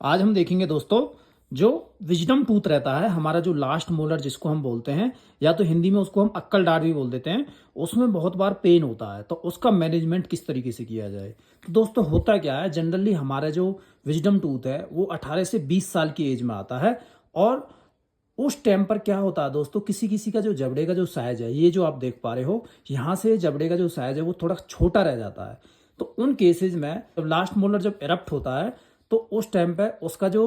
आज हम देखेंगे दोस्तों, जो विजडम टूथ रहता है, हमारा जो लास्ट मोलर जिसको हम बोलते हैं, या तो हिंदी में उसको हम अक्कल दाढ़ भी बोल देते हैं। उसमें बहुत बार पेन होता है, तो उसका मैनेजमेंट किस तरीके से किया जाए। तो दोस्तों होता क्या है, जनरली हमारा जो विजडम टूथ है वो 18 से 20 साल की एज में आता है। और उस टाइम पर क्या होता है दोस्तों, किसी किसी का जो जबड़े का जो साइज है, ये जो आप देख पा रहे हो, यहाँ से जबड़े का जो साइज है वो थोड़ा छोटा रह जाता है। तो उन केसेस में जब लास्ट मोलर जब इरप्ट होता है, तो उस टाइम पे उसका जो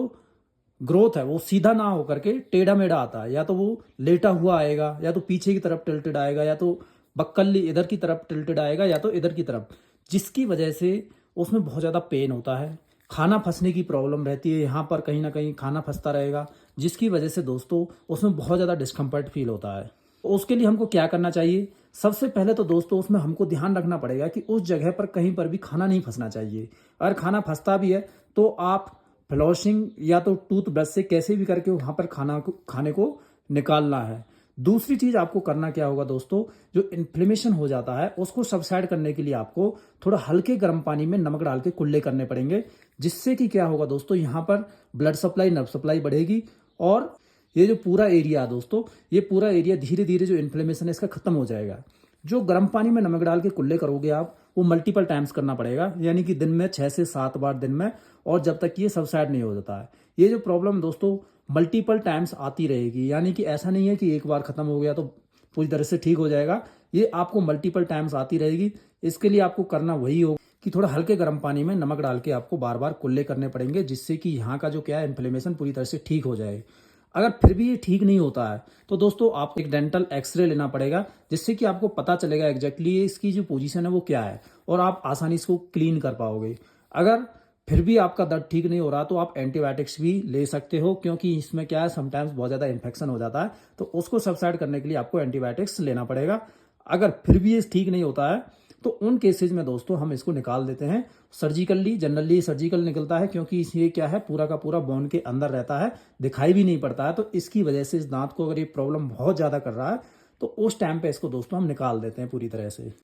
ग्रोथ है वो सीधा ना होकर के टेढ़ा मेढ़ा आता है। या तो वो लेटा हुआ आएगा, या तो पीछे की तरफ टिल्टेड आएगा, या तो बक्कली इधर की तरफ टिल्टेड आएगा, या तो इधर की तरफ, जिसकी वजह से उसमें बहुत ज़्यादा पेन होता है। खाना फंसने की प्रॉब्लम रहती है, यहाँ पर कहीं ना कहीं खाना फंसता रहेगा, जिसकी वजह से दोस्तों उसमें बहुत ज़्यादा डिस्कम्फर्ट फील होता है। तो उसके लिए हमको क्या करना चाहिए, सबसे पहले तो दोस्तों उसमें हमको ध्यान रखना पड़ेगा कि उस जगह पर कहीं पर भी खाना नहीं फंसना चाहिए। अगर खाना फंसता भी है तो आप फ्लॉसिंग या तो टूथ ब्रश से कैसे भी करके वहां पर खाने को निकालना है। दूसरी चीज आपको करना क्या होगा दोस्तों, जो इन्फ्लेमेशन हो जाता है उसको सबसाइड करने के लिए आपको थोड़ा हल्के गर्म पानी में नमक डाल के कुल्ले करने पड़ेंगे। जिससे कि क्या होगा दोस्तों, यहाँ पर ब्लड सप्लाई, नर्व सप्लाई बढ़ेगी। और ये जो पूरा एरिया है दोस्तों, ये पूरा एरिया धीरे धीरे जो इन्फ्लेमेशन है इसका खत्म हो जाएगा। जो गर्म पानी में नमक डाल के कुल्ले करोगे आप, वो मल्टीपल टाइम्स करना पड़ेगा, यानी कि दिन में 6 से 7 बार दिन में। और जब तक ये सबसाइड नहीं हो जाता है, ये जो प्रॉब्लम दोस्तों मल्टीपल टाइम्स आती रहेगी। यानी कि ऐसा नहीं है कि एक बार खत्म हो गया तो पूरी तरह से ठीक हो जाएगा, ये आपको मल्टीपल टाइम्स आती रहेगी। इसके लिए आपको करना वही होगा कि थोड़ा हल्के गर्म पानी में नमक डाल के आपको बार बार कुल्ले करने पड़ेंगे, जिससे कि यहाँ का जो क्या है इन्फ्लेमेशन पूरी तरह से ठीक हो जाए। अगर फिर भी ये ठीक नहीं होता है तो दोस्तों आपको एक डेंटल एक्सरे लेना पड़ेगा, जिससे कि आपको पता चलेगा एग्जैक्टली इसकी जो पोजीशन है वो क्या है, और आप आसानी इसको क्लीन कर पाओगे। अगर फिर भी आपका दर्द ठीक नहीं हो रहा तो आप एंटीबायोटिक्स भी ले सकते हो, क्योंकि इसमें क्या है समटाइम्स बहुत ज़्यादा इन्फेक्शन हो जाता है, तो उसको सबसाइड करने के लिए आपको एंटीबायोटिक्स लेना पड़ेगा। अगर फिर भी ये ठीक नहीं होता है तो उन केसेज में दोस्तों हम इसको निकाल देते हैं सर्जिकली। जनरली सर्जिकल निकलता है, क्योंकि ये क्या है पूरा का पूरा बोन के अंदर रहता है, दिखाई भी नहीं पड़ता है। तो इसकी वजह से इस दांत को अगर ये प्रॉब्लम बहुत ज़्यादा कर रहा है तो उस टाइम पे इसको दोस्तों हम निकाल देते हैं पूरी तरह से।